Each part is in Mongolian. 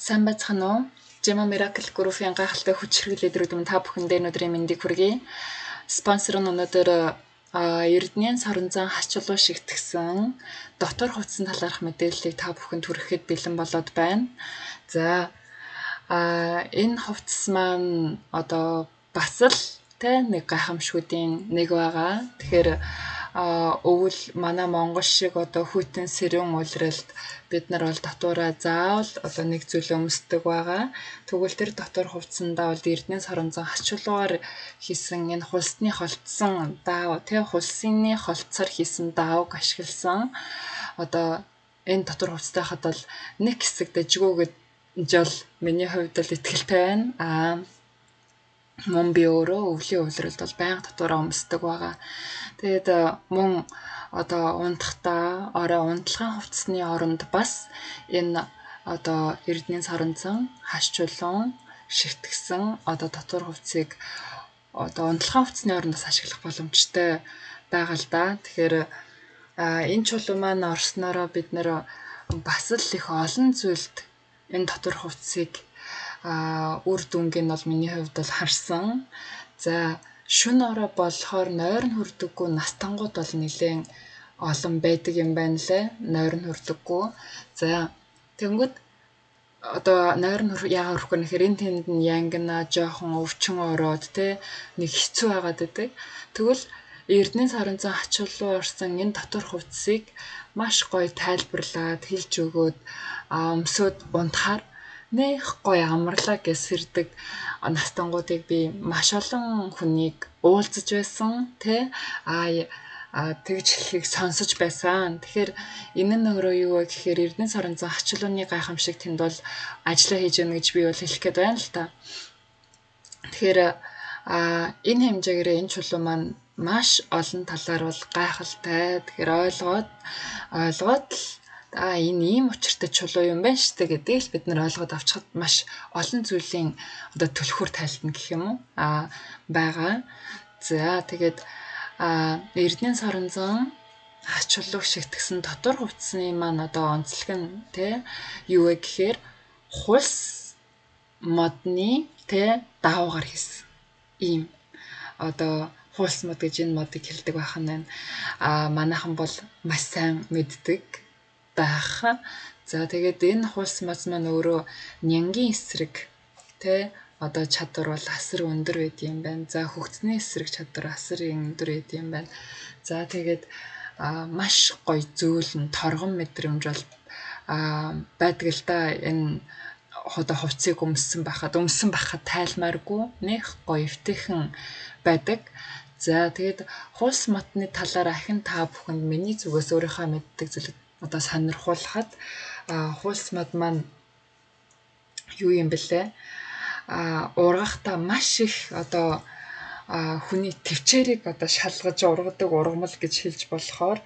Сайн байцгаана уу? Gemma Miracle Group-ийн гайхалтай хүч хэрэглээд өргөдөм та бүхэндээ өнөөдрийн мэндийг хүргэе. Спонсор нь өнөөдөр Эрдэнийн Саранзан хасчулуу шигтгсэн дотор хувцсан талаарх мэдээллийг та бүхэнд хүрэхэд бэлэн болоод байна. За энэ хувцас маань одоо бас л нэг гайхамшгуудын нэг байгаа. Тэгэхээр өвөл манай Монгол шиг одоо хүйтэн сэрүүн улиралд бид нар бол дотоороо заавал одоо нэг зүйл өмсдөг байгаа. Тэгвэл тэр дотор хувцсандаа бол Эрдэнийн Саранзан хасчулуугаар хийсэн энэ хулсны холтсон даав, хулсны холцоор хийсэн даавг ашигласан. Одоо энэ дотор хувцтай хад бол нэг хэсэг дэжгүүгээд жол миний хувьд л ихтэй байна. Мөн би өөрөө өвлийн улиралд бол байнга дотоороо өмсдөг байгаа. Тэгээд мөн одоо унтахтаа орой унтлагын хувцсны оронд бас энэ одоо Эрдэнийн Саранзан хасчулуун шигтгсэн одоо дотор хувцсыг одоо унтлагын хувцсны оронд бас ашиглах боломжтой байгаа л да. Тэгэхээр энэ чулуу маань орсноороо бид нэр бас л их олон зүйлд энэ дотор хувцсыг үр дүнг нь бол миний хувьд бол харсан. За шүн орой болохоор нойрон хүрдэггүй настангууд бол нэлээд олон байдаг юм байна лээ. Нойрон хүрдэггүй. За тэнгүүд одоо нойрон яагаад хүрхгүй нэхэр энэ тэнд нь янгина жоохон өвчин ороод нэг хэцүү байгаад байдаг. Тэгвэл Эрдэнийн Саранзан хачулуу орсон энэ дотор хувцсыг маш гоё тайлбарлаад хэлж өгөөд өмсөд унтахаар нэх гоё амарлаа гэсэрдэг настангуудыг би маш олон хүнийг уулзаж байсан тэгж хэлхийг сонсож байсан. Тэгэхээр энэ нь өөрөө юу вэ гэхээр Эрдэнийн Саранзан хачулууны гайхамшиг тэнд бол ажиллаа хийж өгнө гэж би бол хэлэх гээд байна л та. Тэгэхээр энэ хэмжээгээр энэ чулуу маань маш олон талаар бол гайхалтай. Тэгэхээр ойлгоод л энэ ийм учиртай чулуу юм байна шүү дээ гэдгийг л бид нар ойлгоод авчихад маш олон зүйлийн одоо түлхүүр тайлтна гэх юм уу байгаа. За тэгээд Эрдэнийн Саранзан хачулууг шигтгсэн дотор хувцсны маань одоо онцлог нь юу вэ гэхээр хулс модны даавгаар хийсэн. Ийм одоо хулс мод гэж энэ модыг хэлдэг байх нь байна. Манайхан бол маш сайн мэддэг байх. За тэгээд энэ хулс мод маань өөрөө нянгийн эсрэг одоо чадвар бол асар өндөр байд юм байна. За хөгцсний эсрэг чадвар асар өндөр байд юм байна. За тэгээд маш гоё зөөлөн торгон мэдрэмж бол байдаг л да. Энэ одоо хувцсыг өмссөн байхад тайлмааргүй нэх гоё эвтэйхэн байдаг. За тэгээд хулс модны талаар ахин та бүхэнд миний зүгээс өөрийнхөө мэддэг зүйлийг одоо сонирхуулахад хулс мод маань юу юм бэлээ? Ургахтаа маш их одоо хүний төвчээрийг одоо шалгаж ургадаг ургамал гэж хэлж болохоор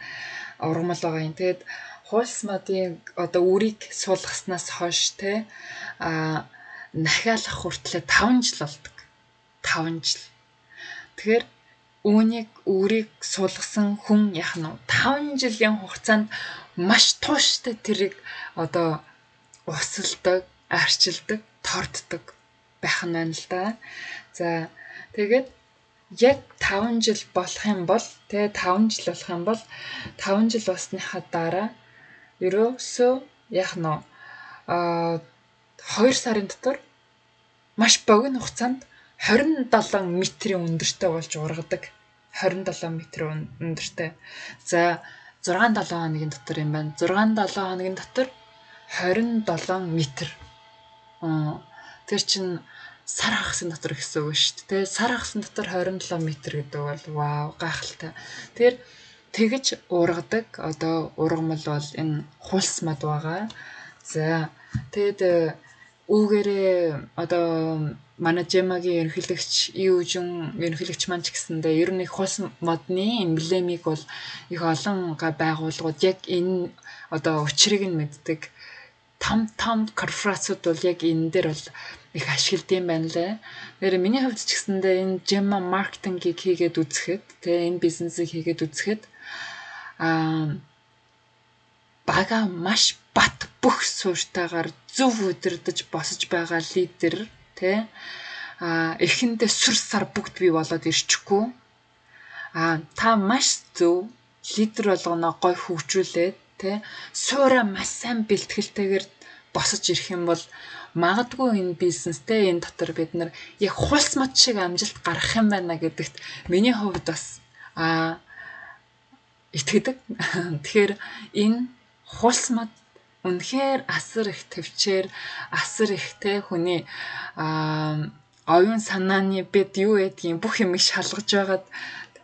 ургамал байгаа юм. Тэгээд хулс модын одоо үрийг суулгаснаас хойш нахиалах хүртлээр 5 жил болдог. 5 жил. Тэгэхээр үрийг суулгасан хүн яах нь 5 жилийн хугацаанд маш тууштай тэрийг одоо усалдаг, арчилдаг, торддог байх нь байна л да. За тэгээд яг 5 жил болох юм бол 5 жил болох юм бол 5 жил болсныхаа дараа ерөөсөө яах нь 2 сарын дотор маш богино хугацаанд 27 метрийн өндөртэй болж ургадаг. 27 метр өндөртэй. За 6-7 хоногийн дотор юм байна. 6-7 хоногийн дотор 27 метр. Тэр чинь сар хагасан дотор гэсэн үг шүү дээ. Сар хагасан дотор 27 метр гэдэг бол вау гайхалтай. Тэгэхээр тэгж ургадаг одоо ургамал бол энэ хулс мод байгаа. За тэгэд үүгээрээ одоо манай Gemma-гийн ерөнхийлөгч маань ч гэсэндээ ер нь хулс модны эмблемийг бол их олон байгууллагууд яг энэ одоо учрыг нь мэддэг. Том корпорациуд бол яг энэ дээр бол их ашигладаг юм байна лээ. Тэгэхээр миний хувьд ч гэсэндээ энэ Gemma маркетингийг хийгээд үзэхэд энэ бизнесийг хийгээд үзэхэд бага маш бат бүх суурьтайгаар зөв удирдах босож байгаа лидер тэ эхэндээ сүр сар бүгд бий болоод ирчихгүй та маш зөв лидер болгоно гой хөгжүүлээд тэ суура маш сайн бэлтгэлтэйгээр босож ирэх юм бол магадгүй энэ бизнестэй энэ дотор бид нар яг хулс мод шиг амжилт гаргах юм байна гэдэгт миний хувьд бас итгэдэг. Тэгэхээр энэ хулс мод үнэхээр асар их төвчээр асар ихтэй хүний оюун санааны бид юу гэдгийг бүх юм шалгаж байгаад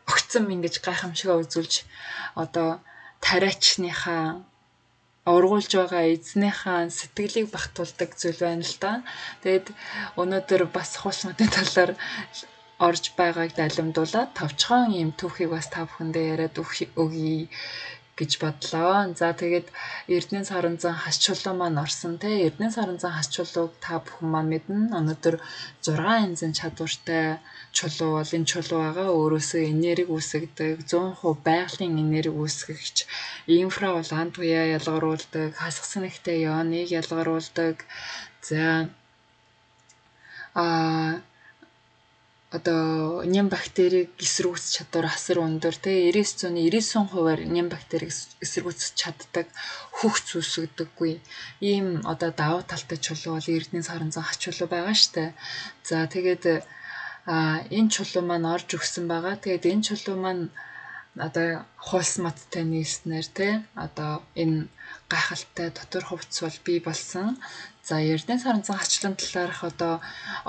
огцом ингэж гайхамшигаа үзүүлж одоо тариачныхаа ургуулж байгаа эзнийхээ сэтгэлийг багтуулдаг зүйл байна л да. Тэгэд өнөөдөр бас хулс модын талаар орж байгааг далимдуулаад товчхон юм түүхийг бас та бүхэндээ яриад өгье гэж бодлоо. За тэгээд Эрдэнэ саран зан хас чулуу маань орсон те. Эрдэнэ саран зан хас чулууг та бүхэн маань мэднэ. Өнөөдөр 6 янзын чадвартай чулуу бол энэ чулуугаа өөрөөсөө энерги үүсгэдэг, 100% байгалийн энерги үүсгэгч, инфра бол ан туяа ялгаруулдаг, хасгас нэгтэй ионыг ялгаруулдаг. За одоо ням бактерийг эсэргүүцэх чадвар асар өндөр те 99%-аар ням бактерийг эсэргүүцэж чаддаг хөгц үүсгдэггүй ийм одоо давуу талтай чулуу бол Эрдэнэ саран зан хас чулуу байгаа штэ. За тэгээд энэ чулуу маань орж өгсөн байгаа. Тэгээд энэ чулуу маань одоо хулс модтай нийлснээр те одоо энэ гайхалтай дотор хувцс бол бий болсон. За Эрдэнэ саран зан хачлан талаарх одоо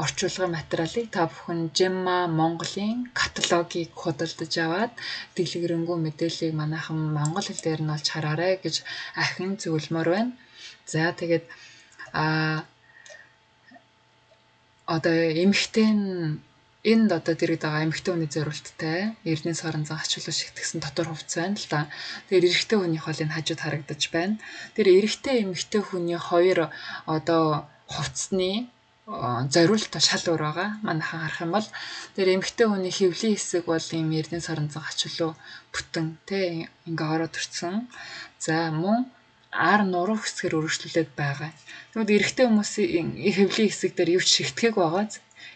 орчуулгын материалыг та бүхэн Gemma Mongoлийн каталогийг худалдаж аваад дэлгэрэнгүй мэдээллийг манайхан монгол хэл дээр нь олж хараарай гэж ахин зөвлөмөр байна. За тэгээд одоо эмэгтэй энд одоо дэрэгд байгаа эмэгтэй хүний зориулттай Эрдэнэ саран зан хачлуу шигтгсэн дотор хувцс байна л да. Тэгэхээр эрэгтэй хүнийх бол энэ хажууд харагдаж байна. Тэр эрэгтэй эмэгтэй хүний хоёр одоо хувцсны зориулт шал өөр байгаа. Манайхан харах юм бол тэр эмэгтэй хүний хэвлийн хэсэг бол ийм Эрдэнэ саран зан хачлуу бүтэн тэ ингээ ороод ирсэн. За мөн ар нуруу хэсгээр өргөжлүүлээд байгаа. Тэгвэл эрэгтэй хүмүүсийн хэвлийн хэсэг дээр юу ч шигтгээг байгаа.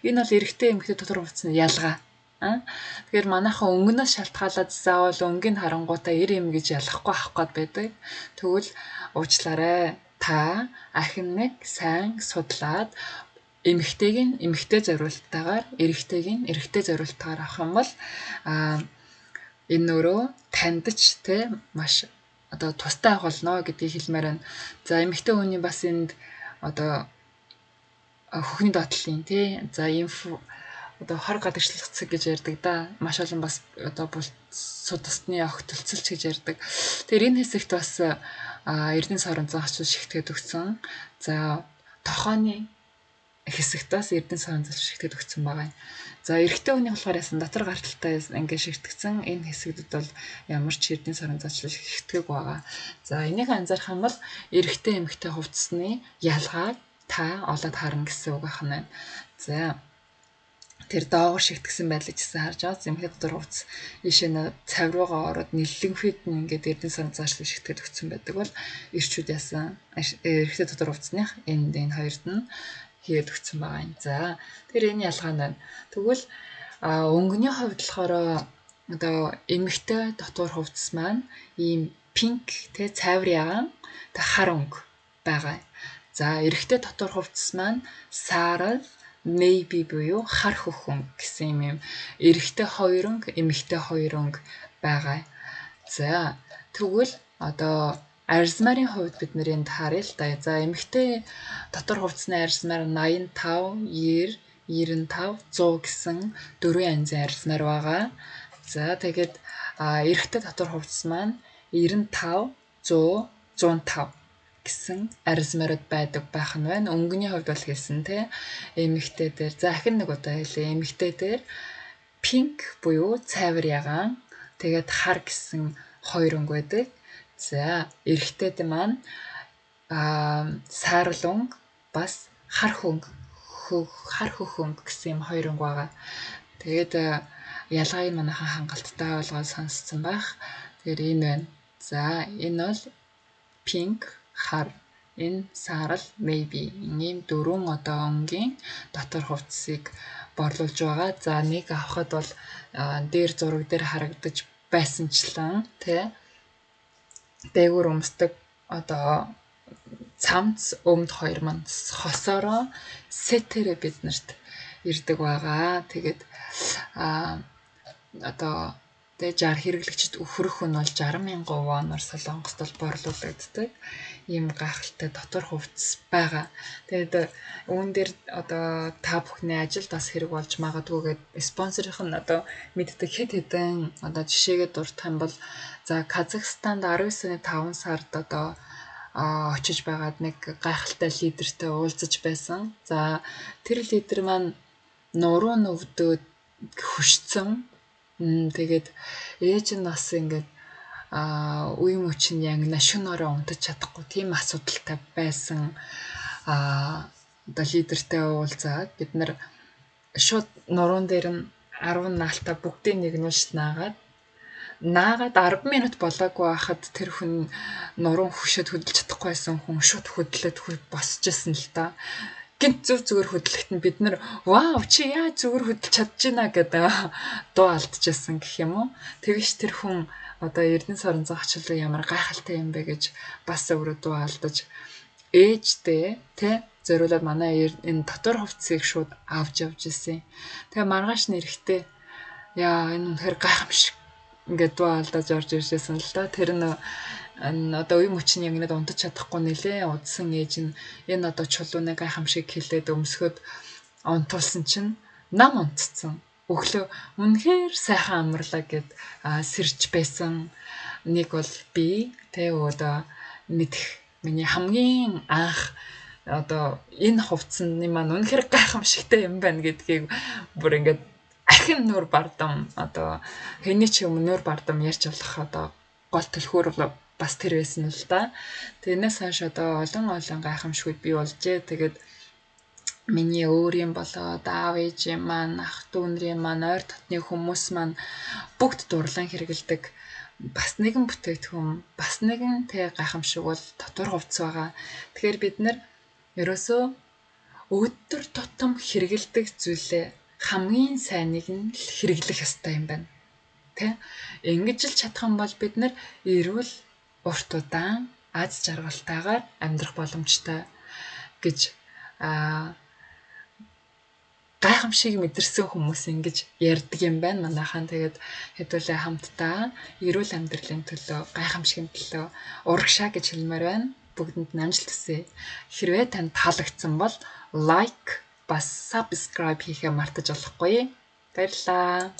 Энэ бол эрэгтэй эмэгтэй дотор хувцсны ялгаа. Тэгэхээр манайхан өнгөнөөс шалтгаалаад заавал өнгийг харангуйтаа эр эм гэж ялахгүй авах гээд байдаг. Тэгвэл уучлаарай. Та ахин нэг сайн судлаад эмэгтэйг нь эмэгтэй зориулттайгаар эрэгтэйг нь эрэгтэй зориулттайгаар авах юм бол энэ өөрөө тандж те маш одоо тустай авах болно гэдгийг хэлмээр байна. За эмэгтэй хүний бас энд одоо хөхний доотлын тий за инфо одоо хор гадагшлах цэг гэж ярьдаг да маш олон бас одоо судасны огтөлцөлч гэж ярьдаг. Тэгэхээр энэ хэсэгт бас Эрдэнэ саран зан хачлуу шигтгээд өгсөн. За тохооны хэсэгт бас Эрдэнэ саран зан шигтгээд өгсөн байгаа. За эрэгтэй хүний болохоор ясан дотор гарталтай ингээд шигтгсэн энэ хэсэгдүүд бол ямар ч Эрдэнэ саран зан хачлуу шигтгээг байгаа. За энийг анзаарах юм бол эрэгтэй эмэгтэй хувцсны ялгааг та олоод харна гэсэн үг байна. За тэр доогор шигтгсэн байдлыг гэсэн харж байгаа. Эмэгтэй дотор хувцс ийшээ цав руугаа ороод нэлэнхүйд нь ингээд Эрдэнэ саран зан хачлуу шигтгээд өгсөн байдаг бол эрчүүд ясан эрэгтэй дотор хувцсных энэ хоёрт нь хийгээд өгсөн байгаа юм. За тэр энэ ялгаа нь байна. Тэгвэл өнгөний хувьд болохоор одоо эмэгтэй дотор хувцс маань ийм пинк тэ цайвар ягаан тэ хар өнгө байгаа. За эрэгтэй дотор хувцс маань саарал navy буюу хар хөх өнгө гэсэн юм эрэгтэй хоёр өнгө эмэгтэй хоёр өнгө байгаа. За тэгвэл одоо арзмарын хувьд бид нэр энд харъя л да. За эмэгтэй дотор хувцсны арзмаар 85, 90, 95, 100 гэсэн дөрвөн янзын арзмаар байгаа. За тэгээд эрэгтэй дотор хувцс маань 95, 100, 105 гэсэн арзмаарууд байдаг байх нь байна. Өнгөний хувьд бол хэлсэн те эмэгтэй дээр за ахин нэг удаа хэлээ. Эмэгтэй дээр пинк буюу цайвар ягаан тэгээд хар гэсэн хоёр өнгө байдаг. За эрэгтэйд маань саарал өнгө бас хар хөх өнгө гэсэн юм хоёр өнгө байгаа. Тэгээд ялгааг нь манайхан хангалттай ойлгоод сонсцсон байх. Тэгэхээр энэ байна. За энэ бол pink, хар. Энэ саарал, maybe ийм дөрвөн одоо өнгийн дотор хувцсыг борлуулж байгаа. За нэг авахад бол дээр зураг дээр харагдаж байсанчлан тий дээгүүр өмсдөг одоо цамц өмд 2 манд хосороо сетэрэ биднэрт ирдэг байгаа. Тэгээд одоо тэг жар хэрэглэгчд өөхрөх нь бол 60,000 воноор Солонгост бол борлуулагддаг. Ийм гайхалтай дотор хувцас байгаа. Тэгээд үүн дээр одоо та бүхний ажилд бас хэрэг болж магадгүйгээд спонсорынх нь одоо мэддэг хэд хэдэн одоо жишээгээ дурдах юм бол за Казахстанд 19 сарын 5 сард одоо очиж байгаад нэг гайхалтай лидертэй уулзаж байсан. За тэр лидер маань нуруу нүвдөөд хөшцөн. Тэгээд ээж нь бас ингээд үе мөчн янгна шөнөөрөө унтаж чадахгүй тийм асуудалтай байсан одоо лидертэй уулзаад бид нар шууд нуруунд дээр нь 10 наалтаа бүгдийг нэгнүүлж наагаад 10 минут болоогүй байхад тэр хүн нуруу хөшөөд хөдөлж чадахгүйсэн хүн шууд хөдлөөд босч исэн л та. Гинт зүгээр хөдлөхт нь бид нар вау чи яа зүгээр хөдлөж чадчихна гэдэг дуу алдчихсан гэх юм уу. Тэгэж тэр хүн одоо Эрдэнэ Сорон зах ачаалал ямар гайхалтай юм бэ гэж бас өөрөө дуу алдаж ээжтэй тэ зориулаад манай энэ дотор хувцсыг шууд авч явж исэн. Тэгээ маргааш нэрэхтэй яа энэ үнэхээр гайхамшиг ингээд дуу алдаж орж иржсэн л да. Тэр нь одоо үе мөчн ягнад унтаж чадахгүй нэлээ удсан ээж нь энэ одоо чулууны гайхамшиг хэлээд өмсгöd онтуулсан чинь нам унтцсан. Өглөө үнэхээр сайхан амарлаа гэд сэрж байсан. Нэг бол би тэ одоо мэдэх миний хамгийн анх одоо энэ хувцсны маань үнэхээр гайхамшигтай юм байна гэдгийг бүр ингээд ахин нуур бардам одоо хэний ч юм нуур бардам ярьж болох одоо гол төлхөөр бас тэр байсан л да. Тэрнээс хойш одоо олон гайхамшигуд бий болжээ. Тэгээд миний өөрийн болоод аав ээжийн маань, ах дүүнрийн маань, ойр дотны хүмүүс маань бүгд дурлан хэрэгэлдэг. Бас нэгэн бүтээгдэхүүн, бас нэгэн тэ гайхамшиг бол дотор хувцас байгаа. Тэгэхээр бид нэр ерөөсөө өдөр тутам хэрэгэлдэг зүйлээ хамгийн сайныг нь хэрэглэх ёстой юм байна. Тэ? Ингэж л чадах юм бол бид нэр эрүүл урт удаан аз жаргалтайгаар амьдрах боломжтой гэж гайхамшиг мэдэрсэн хүмүүс ингэж ярьдаг юм байна манайхан. Тэгээд хэдүүлээ хамтдаа эрүүл амьдралын төлөө гайхамшигын төлөө урагшаа гэж хэлмээр байна. Бүгдэнд нь амжилт хүсье. Хэрвээ танд таалагдсан бол лайк бас subscribe хийхээ мартаж болохгүй. Баярлалаа.